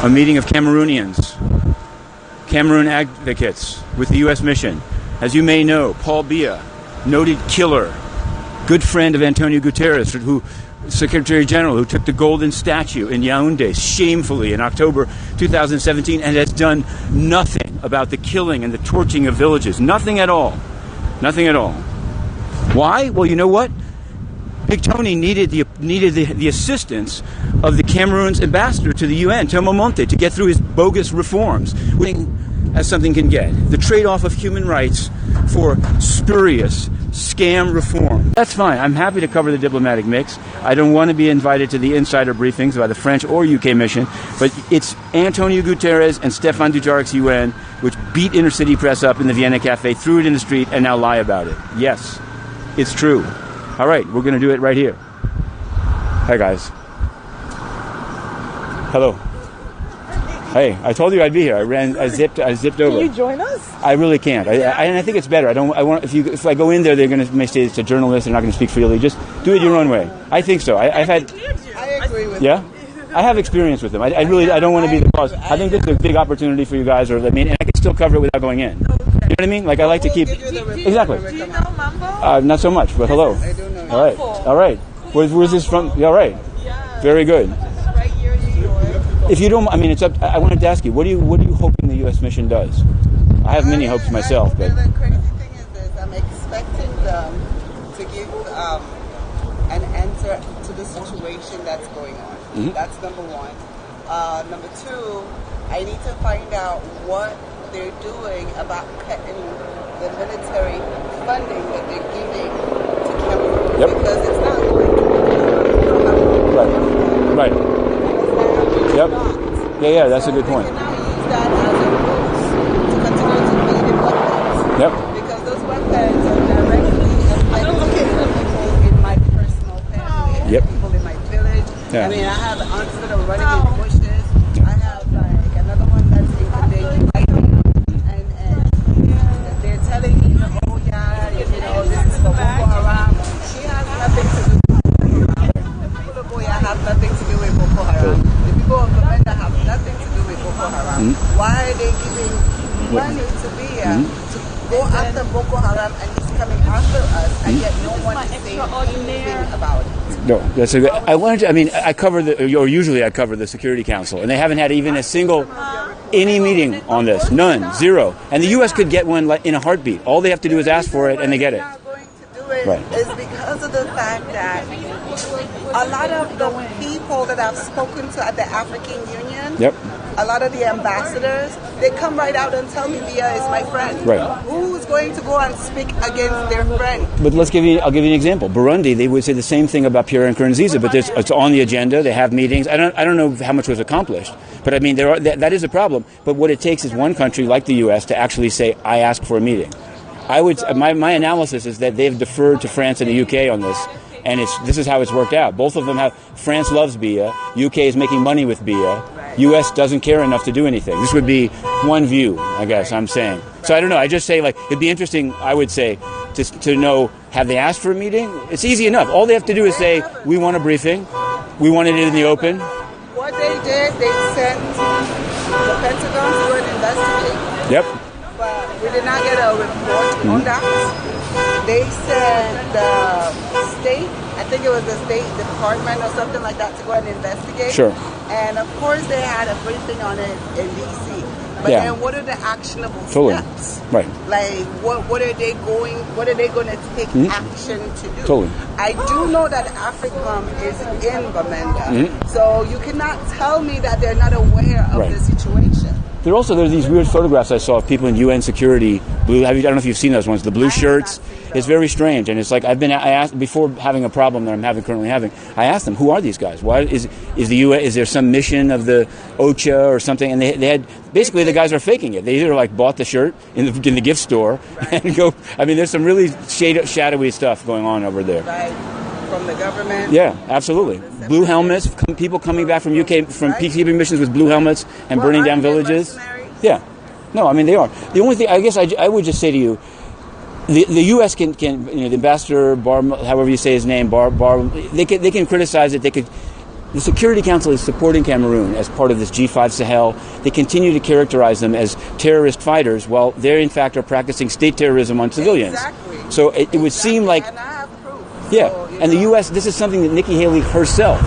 A meeting of Cameroonians, Cameroon advocates with the U.S. mission. As you may know, Paul Biya, noted killer, good friend of Antonio Guterres, who Secretary General, who took the golden statue in Yaoundé shamefully in October 2017 and has done nothing about the killing and the torching of villages. Nothing at all. Nothing at all. Why? Well, you know what? Big Tony needed the assistance of the Cameroon's ambassador to the UN, Tomo Monte, to get through his bogus reforms, as something can get. The trade-off of human rights for spurious scam reform. That's fine. I'm happy to cover the diplomatic mix. I don't want to be invited to the insider briefings by the French or UK mission, but it's Antonio Guterres and Stéphane Dujarric's UN which beat inner city press up in the Vienna Cafe, threw it in the street, and now lie about it. Yes, it's true. All right, we're going to do it right here. Hi, guys. Hello. Hey, I told you I'd be here. I zipped over. Can you join us? I really can't. And I think it's better. If I go in there, they're going to say it's a journalist. They're not going to speak freely. Just do it your own way. I think so. I agree with you. Yeah? I have experience with them. I don't want to be the boss. I think this is a big opportunity for you guys. And I can still cover it without going in. You know what I mean? Like, I like to keep... Exactly. Do you know Mambo? Not so much, but hello. I do know. All right. All right. Where's this from? Yeah, all right. Yeah. Very good. Right here in New York. If you don't, it's up. I wanted to ask you, what are you hoping the U.S. mission does? I have many hopes myself, but the crazy thing is this: I'm expecting them to give an answer to the situation that's going on. Mm-hmm. That's number one. Number two, I need to find out what they're doing about cutting the military funding that they're giving to Cameroon. Yep. Because it's not going to right. Yep. Yeah, that's a good point. They can now use that as a boost to continue to feed the weapons. Yep. Because those weapons are directly affecting people in my personal family, yep. people in my village. Yeah. I have aunts that are running in bushes. I have another one that's in Kadeji and they're telling me, oh yeah, this is for Boko Haram. She has nothing to do with Boko Haram. The people of Boya have nothing to do with Boko Haram. The people of Gomenda have nothing to do with Boko Haram. Mm-hmm. Why are they giving money to Biya to go after Boko Haram and he's coming after us and yet no one is saying anything about it? No, that's a good. I cover usually I cover the Security Council, and they haven't had even a single any meeting on this. None, zero. And the U.S. could get one in a heartbeat. All they have to do is ask for it, and they get it. Going to do it is because of the fact that a lot of the people that I've spoken to at the African Union, yep. a lot of the ambassadors, they come right out and tell me Biya is my friend. Right. Who's going to go and speak against their friend? But I'll give you an example. Burundi, they would say the same thing about Pierre Nkurunziza, but it's on the agenda. They have meetings. I don't know how much was accomplished, but that is a problem. But what it takes is one country like the U.S. to actually say, I ask for a meeting. My analysis is that they've deferred to France and the UK on this. And this is how it's worked out. Both of them have. France loves Biya. UK is making money with Biya. US doesn't care enough to do anything. This would be one view, I guess I'm saying. So I don't know. I just say it'd be interesting. I would say to know, have they asked for a meeting? It's easy enough. All they have to do is say, we want a briefing. We wanted it in the open. What they did, they sent the Pentagon to go and investigate. Yep. But we did not get a report on that. They sent the state, I think it was the State Department or something like that, to go and investigate. Sure. And of course they had a briefing on it in DC. But then what are the actionable steps? Right. Like what are they going to take action to do? Totally. I do know that AFRICOM is in Bamenda. So you cannot tell me that they're not aware of the situation. There are these weird photographs I saw of people in UN security. Blue. I don't know if you've seen those ones. The blue shirts. It's very strange, and it's like I asked before having a problem that I'm currently having. I asked them, who are these guys? Why is the UN? Is there some mission of the OCHA or something? And they had basically the guys are faking it. They either bought the shirt in the gift store and go. There's some really shadowy stuff going on over there. Right. From the government? Yeah, absolutely. Blue helmets, people coming back from UK, from peacekeeping missions with blue helmets and burning down villages. Yeah. No, they are. The only thing, I guess I would just say to you, the U.S. can the ambassador, Bar, however you say his name, Bar, they can criticize it. They could The Security Council is supporting Cameroon as part of this G5 Sahel. They continue to characterize them as terrorist fighters, while they, in fact, are practicing state terrorism on civilians. Exactly. So it would seem like... And I have proof. Yeah, So, and the U.S., this is something that Nikki Haley herself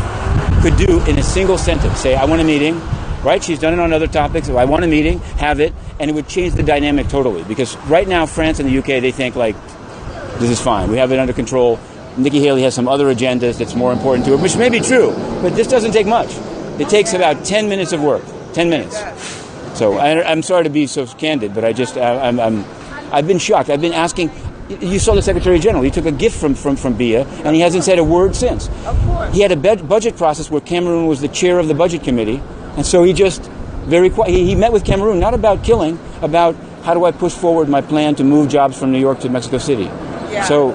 could do in a single sentence. Say, I want a meeting, right? She's done it on other topics. If I want a meeting, have it, and it would change the dynamic totally. Because right now, France and the UK, they think, like, this is fine. We have it under control. Nikki Haley has some other agendas that's more important to her, which may be true, but this doesn't take much. It takes about 10 minutes of work. 10 minutes. So I'm sorry to be so candid, but I've been shocked. I've been asking... You saw the Secretary General. He took a gift from Biya, and he hasn't said a word since. Of course. He had a budget process where Cameroon was the chair of the budget committee, and so he just very quiet. He met with Cameroon, not about killing, about how do I push forward my plan to move jobs from New York to Mexico City. Yeah. So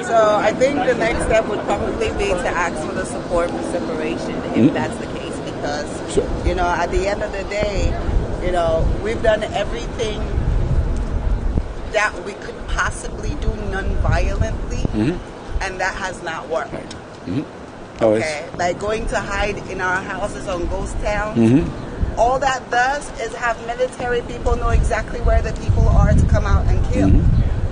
I think the next step would probably be to ask for the support for separation, if that's the case, because, Sure. you know, at the end of the day, you know, we've done everything that we could possibly do non-violently, and that has not worked. Right. Oh, Okay, like going to hide in our houses on ghost towns. All that does is have military people know exactly where the people are to come out and kill.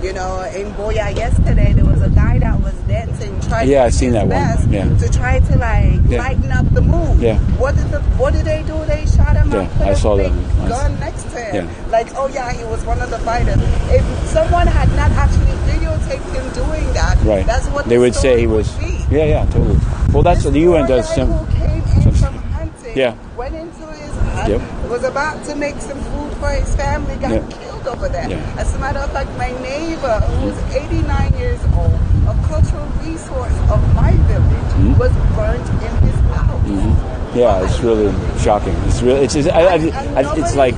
You know, in Biya yesterday, there was a guy that was dancing, trying Yeah, to I've seen his that one. best Yeah. to try to lighten up the mood. Yeah. What did they do? They shot him Yeah, up, put I a saw that big one. gun next to him. Yeah. Like, oh yeah, he was one of the fighters. If someone had not actually videotaped him doing that, right. that's what they the would say story he was. would be. Yeah, totally. Well, that's what the UN does. This poor guy who came in from hunting, Yeah. went into his hut, was about to make some food for his family, got killed over there. Yeah. As a matter of fact, my neighbor, who was 89 years old, a cultural resource of my village, was burnt in his house. Yeah, it's really shocking. It's really. It's like.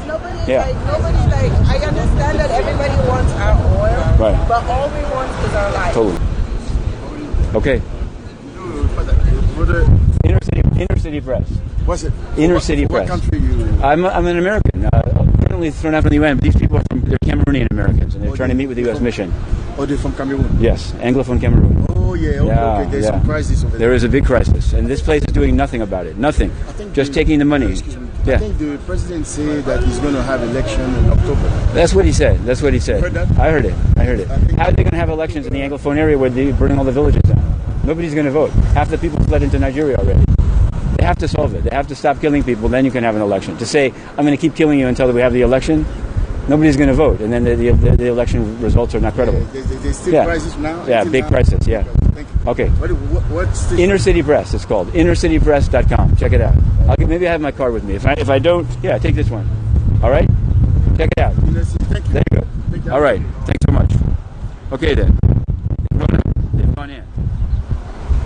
Yeah. Nobody, I understand that everybody wants our oil, Right. but all we want is our life. Totally. Okay. Inner city press. What's it? Inner city what press. country you? I'm an American. Currently thrown out from the UN. But these people are they're Cameroonian Americans, and they're trying to meet with the U.S. mission. Oh, they're from Cameroon. Yes, Anglophone Cameroon. Oh yeah. Okay. There's some crisis over there. There is a big crisis, and this place is doing nothing about it. Nothing. Just taking the money. Excuse me. Yeah. I think the president said that he's going to have election in October. That's what he said. Heard that? I heard it. How are they going to have elections in the Anglophone area where they're burning all the villages down? Nobody's going to vote. Half the people fled into Nigeria already. They have to solve it. They have to stop killing people. Then you can have an election. To say, I'm going to keep killing you until we have the election, nobody's going to vote. And then the election results are not credible. There's still crisis now? Yeah, big crisis. Yeah. Thank you. Okay. What's the... Inner City Press, it's called. InnerCityPress.com. Check it out. Maybe I have my card with me. If I don't, take this one. All right? Check it out. Thank you. There you go. All right. Thanks so much. Okay, then. They've gone in.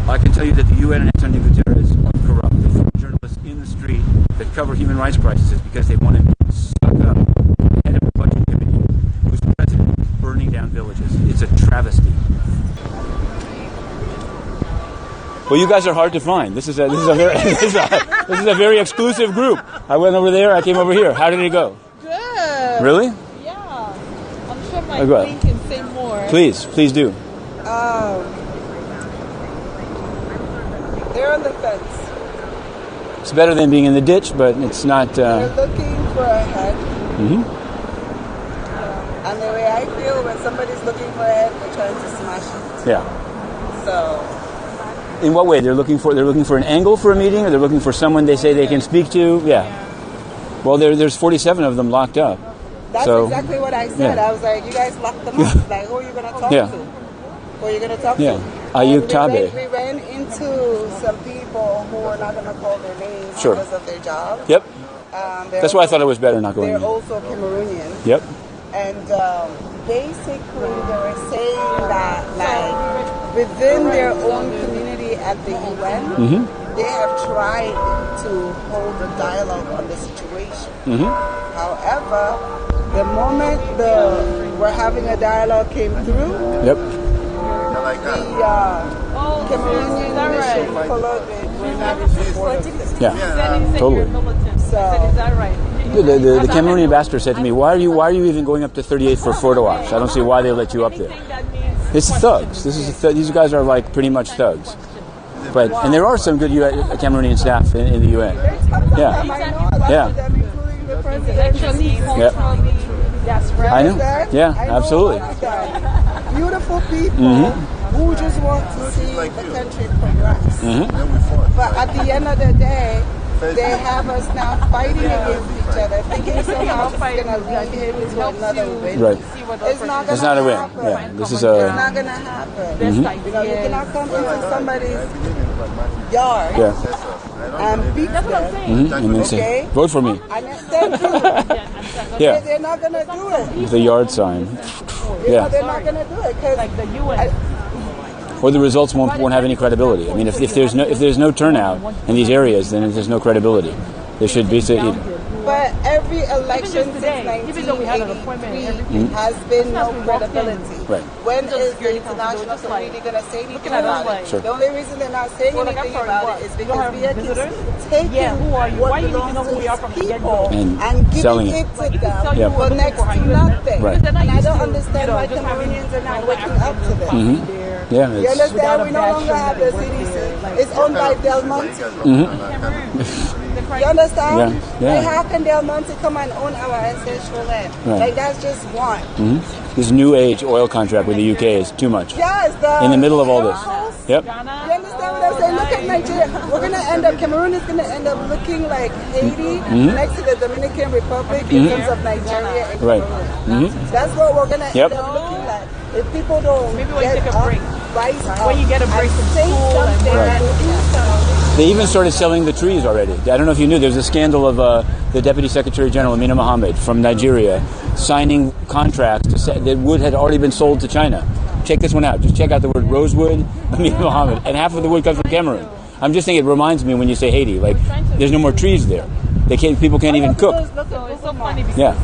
I can tell you that the UN and Antonio Guterres are corrupt. They throw journalists in the street that cover human rights crises because they want to suck up the head of the budget committee who's president is burning down villages. It's a travesty. Well, you guys are hard to find. This is a very exclusive group. I went over there. I came over here. How did it go? Good. Really? Yeah. I'm sure my Okay. queen can say more. Please do. They're on the fence. It's better than being in the ditch, but it's not. They're looking for a head. And the way I feel, when somebody's looking for a head, they're trying to smash it. Yeah. So, In what way? They're looking for an angle for a meeting, or they're looking for someone they say they can speak to. Yeah. Well, there's 47 of them locked up. that's So, exactly what I said. yeah. I was like, you guys locked them up. Like, who are you going to talk Yeah. to? Who are you going to talk Yeah. to? Ayuk And Tabe. We ran into some people who are not going to call their names Sure. because of their job. Yep. That's why I thought it was better not going They're in. also Cameroonian. Yep. And basically, they were saying that, like, within their own community at the UN, they have tried to hold a dialogue on the situation. However, the moment we're having a dialogue came through, Yep. the Cameroonian mission followed it. We're not in support of this. Yeah. Totally. So, Is that right? The Cameroonian ambassador said to me, "Why are you even going up to 38th for photo ops? I don't see why they let you up there." It's thugs. These guys are like pretty much thugs. But and there are some good Cameroonian staff in the UN. Yeah. Yeah. Including the president. Yep. That's right. I know. Yeah, I know absolutely. all of them. Beautiful people who just want to see the country progress. But at the end of the day, they have us now fighting against each other, thinking somehow it's going to lead him to another win. Right. It's not It's going not a to win. happen. Yeah. This is It's a. not going to happen. You know, you cannot come into somebody's yard Yeah. and beat them. And then say, Okay. vote for me. And thank you. Yeah. They're not going to do it. The yard sign. You know, Yeah. they're not going to do it because Like the UN. Or the results won't have any credibility. I mean, if there's no turnout in these areas, then there's no credibility. There should be. But every election since today, even though we had an appointment and 1983 has been no credibility. Right. When is the international community going to say anything about it? Sure. The only reason they're not saying Well, like, anything I'm sorry, about what? it is You don't because have Biya visitors? keeps taking Yeah, who are you? what Why you need to belongs know who we are to from the his get-go? people And and selling giving it. it to them tell you for what next people to are nothing. Right. They're not And I used don't to, understand why just having, Cameroonians are not like, waking up to this. Yeah. You It's, understand? We no bad longer have the shit CDC. like It's owned by Del Monte. You understand? Yeah, yeah. Like, how can Del Monte come and own our ancestral land? Right. Like, that's just one. this new age oil contract with the UK is too much. Yes, In the middle of all this. chemicals. Yep. You understand what I'm saying? Look at Nigeria. We're going to end up, Cameroon is going to end up looking like Haiti next to the Dominican Republic in terms of Nigeria and Right. Cameroon. That's what we're going to Yep. end up looking like. If people don't Maybe when you get take a up, break. rise up, When you get a break and from say school and something Right. and do something. They even started selling the trees already. I don't know if you knew. There's a scandal of the Deputy Secretary General, Amina Mohammed, from Nigeria, signing contracts to say that wood had already been sold to China. Check this one out. Just check out the word rosewood, Amina Mohammed. And half of the wood comes from Cameroon. I'm just thinking it reminds me when you say Haiti. Like, there's no more trees there. People can't even cook. So it's so funny because Yeah.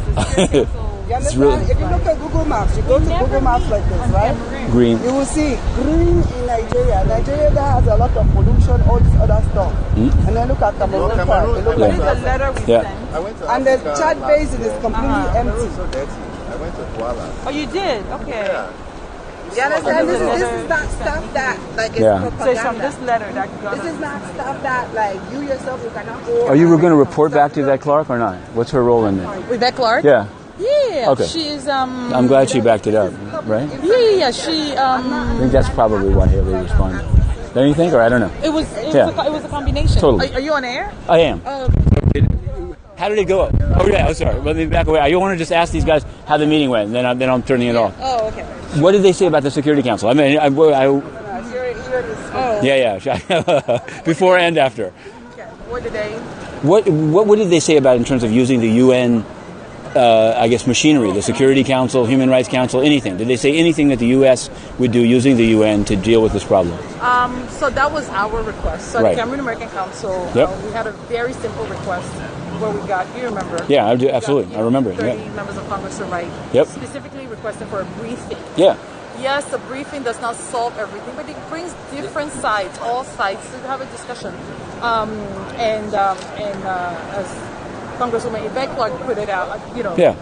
You It's understand? really- If you look at Google Maps, you go to Google Maps like this, right? Green. You will see green in Nigeria. Nigeria that has a lot of pollution, all this other stuff. And then look at Cameroon. Cameroon, It look Yeah. like the this. letter we Yeah. sent. I went to And the Africa Chad last basin is year. completely Cameroon empty. is so dirty. I went to Douala. Oh, you did? Okay. Yeah. You understand? This is not stuff that like is Yeah. So it's from propaganda. this letter that got This is not stuff that like you yourself you cannot go. Are you going to report back to Yvette Clark or not? What's her role in it? Yvette Clark? Yeah. Yeah. Okay. She's I'm glad she backed it up, right? Yeah. She I think that's probably why Haley responded. Don't you think? Or I don't know. it was a combination. Totally. Are you on air? I am. Oh, How did it go? Oh yeah, I'm sorry. Let me back away. I want to just ask these guys how the meeting went, and then I'm turning it off. oh, okay. What did they say about the Security Council? I mean, Oh, yeah. Before and after. okay. What did they? What did they say about in terms of using the UN? I guess machinery, the Security Council, Human Rights Council, anything. Did they say anything that the U.S. would do using the UN to deal with this problem? So that was our request. So Right. the Cameroon American Council, Yep. we had a very simple request where we got, you remember? Yeah, I do, We got, absolutely. I remember it. 30 Yeah. members of Congress to write, Yep. specifically requesting for a briefing. Yeah. Yes, the briefing does not solve everything, but it brings different sides, all sides, to have a discussion. As Congresswoman Yvette Clark put it out, Yeah.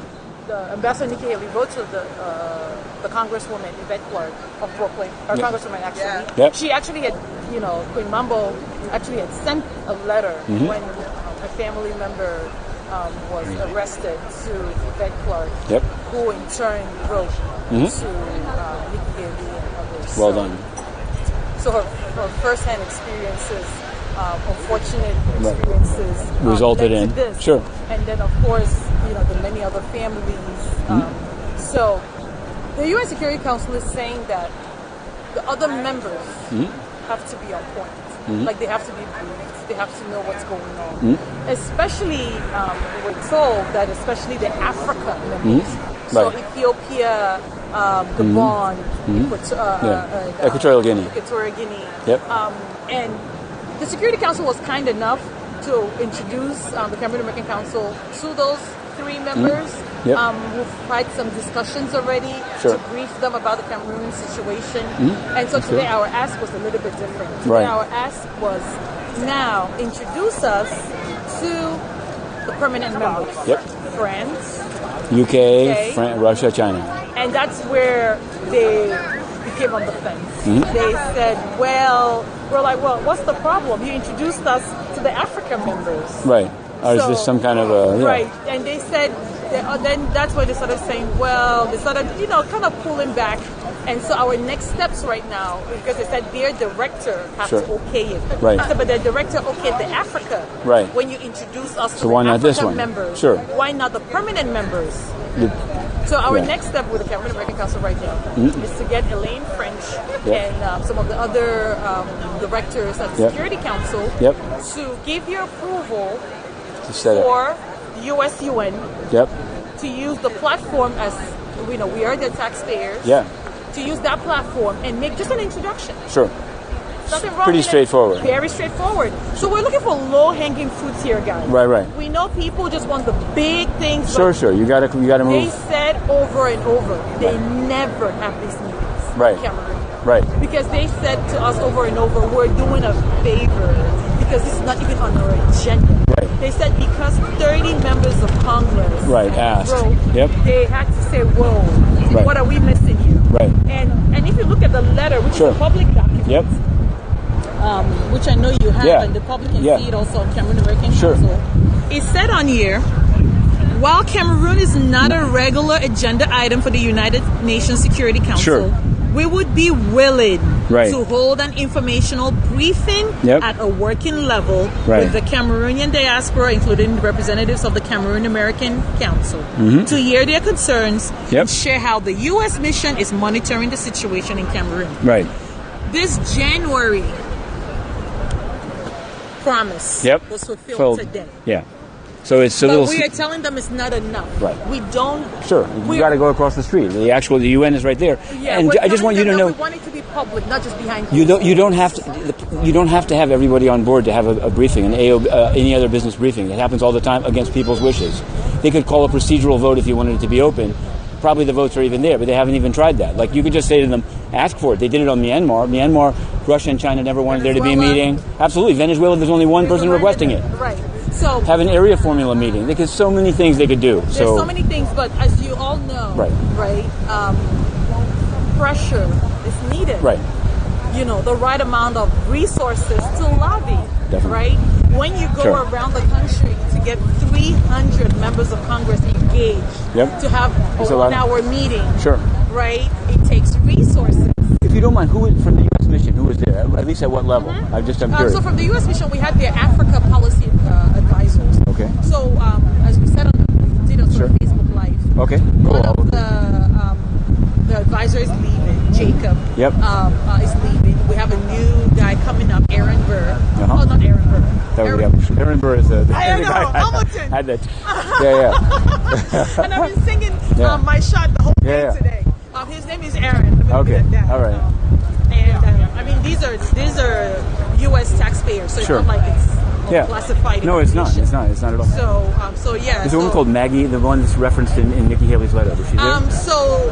the Ambassador Nikki Haley wrote to the Congresswoman Yvette Clark of Brooklyn, or Congresswoman actually. Yep. She actually had, Queen Mambo actually had sent a letter when a family member was arrested to Yvette Clark, Yep. who in turn wrote to Nikki Haley and others. Well done. So her first-hand experiences, unfortunate experiences, Resulted led to in- this. sure. And then, of course, the many other families. So the UN Security Council is saying that the other members have to be on point. Like they have to be briefed. They have to know what's going on. Especially, we're told that especially the Africa members. So Right. Ethiopia, Gabon, Equatorial Guinea. Equatorial Guinea. Yep. And the Security Council was kind enough to introduce the Cameroon American Council to those three members. Yep. We've had some discussions already Sure. to brief them about the Cameroon situation. And so today our ask was a little bit different. Today Right. our ask was now introduce us to the permanent members. Yep. France. UK, Russia, China. And that's where they became on the fence. They said, well, we're like, well, what's the problem? You introduced us to the African members. Right. Or is this some kind of a... Yeah. Right. And they said, then that's why they started saying, well, they started, kind of pulling back. And so our next steps right now, because they said their director has to okay it. Right. I said, but the director okayed the Africa. Right. When you introduce us to So the why not African this one? members. Sure. Why not the permanent members? So our next step with the Cameroon American Council right now is to get Elaine French and some of the other directors at the Security Council to give your approval for USUN to use the platform as, we are the taxpayers. To use that platform and make just an introduction. Sure. Nothing wrong Pretty with straightforward. It. Very straightforward. So we're looking for low-hanging fruits here, guys. Right. We know people just want the big things. Sure. You gotta move. They said over and over, they never have these meetings in Cameroon. Right. Because they said to us over and over, we're doing a favor because it's not even on our agenda. Right. They said because 30 members of Congress asked. They had to say, whoa, what are we missing here? Right. And if you look at the letter, which is a public document, which I know you have, and the public can see it also on Cameroon American Council, it said on here, while Cameroon is not a regular agenda item for the United Nations Security Council, we would be willing to hold an informational briefing at a working level with the Cameroonian diaspora, including representatives of the Cameroon American Council, to hear their concerns and share how the U.S. mission is monitoring the situation in Cameroon. Right. This January promise was fulfilled today. Yeah. So it's a but little. We are telling them it's not enough. Right. We don't. Sure. You got to go across the street. The UN is right there. Yeah. And I just want you to know. We want it to be public, not just behind. You don't have to. You don't have to have everybody on board to have a briefing, any other business briefing. It happens all the time against people's wishes. They could call a procedural vote if you wanted it to be open. Probably the votes are even there, but they haven't even tried that. Like, you could just say to them, ask for it. They did it on Myanmar. Russia and China never wanted there to be a meeting. Absolutely. Venezuela, there's only one person requesting it. Right. So have an area formula meeting. There's so many things they could do. There's so many things, but as you all know, pressure is needed. Right. The right amount of resources to lobby. Definitely. Right? When you go around the country to get 300 members of Congress engaged to have a 1-hour meeting, right? It takes resources. If you don't mind, who was from the U.S. mission? Who was there? At least at what level? I'm curious. So from the U.S. mission, we had their Africa policy advisors. Okay. So as we said we did on Facebook Live. Okay. One of the advisor is leaving. Jacob is leaving. We have a new guy coming up, Aaron Burr. Oh, not Aaron Burr. Aaron Burr is the I don't know. guy. Hamilton. Had that. And I've been singing my shot the whole day today. His name is Aaron. Okay. All right. And these are U.S. taxpayers, so it's not like it's classified. No, it's not. It's not at all. So yeah. There's a woman called Maggie, the one that's referenced in Nikki Haley's letter. Was she there? So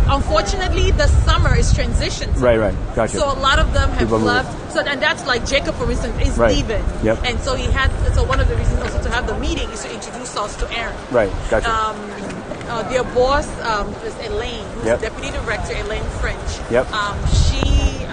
unfortunately, the summer is transitioned. Right. Gotcha. So a lot of them have left. So and that's like Jacob, for instance, is leaving. Yep. And so so one of the reasons also to have the meeting is to introduce us to Aaron. Right. Gotcha. Their boss is Elaine, who's the deputy director, Elaine French. Yep. She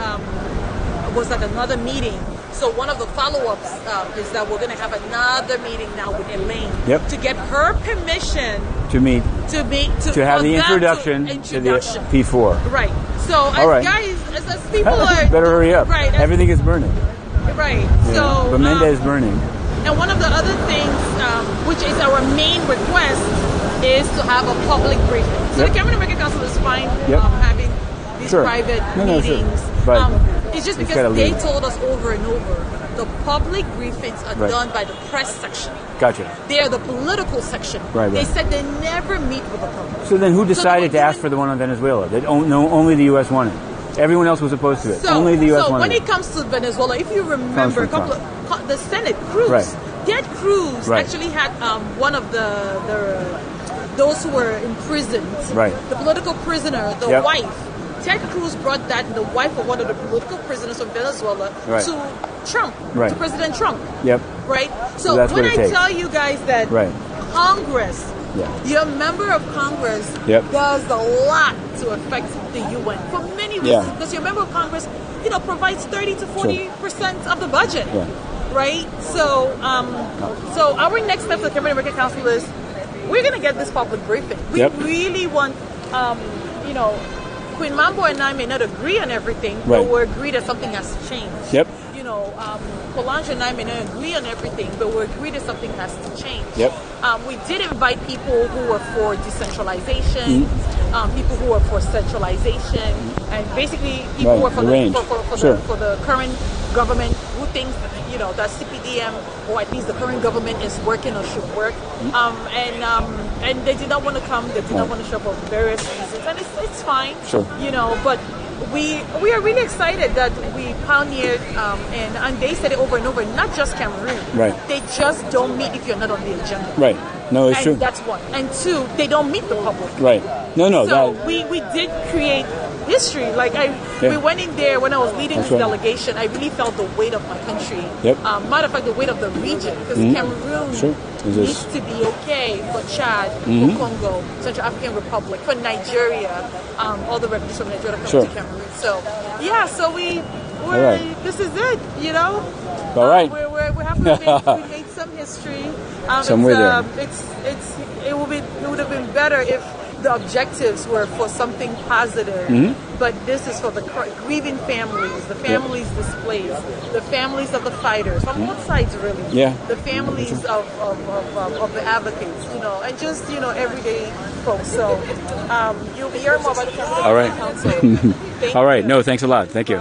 was at another meeting. So one of the follow-ups is that we're going to have another meeting now with Elaine to get her permission to meet to have the introduction to the P4. Right. So guys, as people are better hurry up. Right. Everything is burning. Right. Yeah. So Bamenda is burning. And one of the other things, which is our main request, is to have a public briefing. So the Cameroon American Council is fine having these private meetings. But it's just because they told us over and over, the public briefings are done by the press section. Gotcha. They are the political section. Right. They said they never meet with the public. So then who decided to ask for the one on Venezuela? Only the U.S. wanted. Everyone else was opposed to it. So, only the U.S. wanted. So when it comes to Venezuela, if you remember, the Senate Cruz, Ted Cruz actually had one of those who were imprisoned, the political prisoner, the wife. Ted Cruz brought the wife of one of the political prisoners from Venezuela to Trump, to President Trump. Yep. Right? So when I tell you guys that Congress Yeah. Your member of Congress Yep. does a lot to affect the UN for many reasons. Yeah. Because your member of Congress, provides 30 to 40% of the budget. Yeah. Right? So, so our next step for the Cameroon American Council is we're going to get this public briefing. We Yep. really want, Queen Mambo and I may not agree on everything, Right. but we agree that something has to change. Yep. Solange and I may not agree on everything, but we agree that something has to change. Yep. We did invite people who were for decentralization, people who were for centralization, and basically people who Right, were the range. Sure. for the current government who thinks that CPDM or at least the current government is working or should work. And they did not want to come. They did not want to show up for various reasons, and it's fine. Sure. But we are really excited that we pioneered, and they said it over and over, not just Cameroon. Right. They just don't meet if you're not on the agenda. Right. No, it's And true. that's one. And two, they don't meet the public. Right. No. So That, we did create history. Like we went in there when I was leading That's this right. delegation. I really felt the weight of my country. Yep. Matter of fact, the weight of the region, because Cameroon Sure. Is this- needs to be okay for Chad, for Congo, Central African Republic, for Nigeria. All the refugees from Nigeria come Sure. to Cameroon. So yeah, so we're right. this is it. All right. We're happy we made some history. Somewhere there. It would have been better if the objectives were for something positive. But this is for the grieving families, the families displaced, the families of the fighters from both sides, really. Yeah. The families of the advocates, and just everyday folks. So you'll be hearing more about the Cameroon All right. Council. Thank all right. you. No, thanks a lot. Thank you.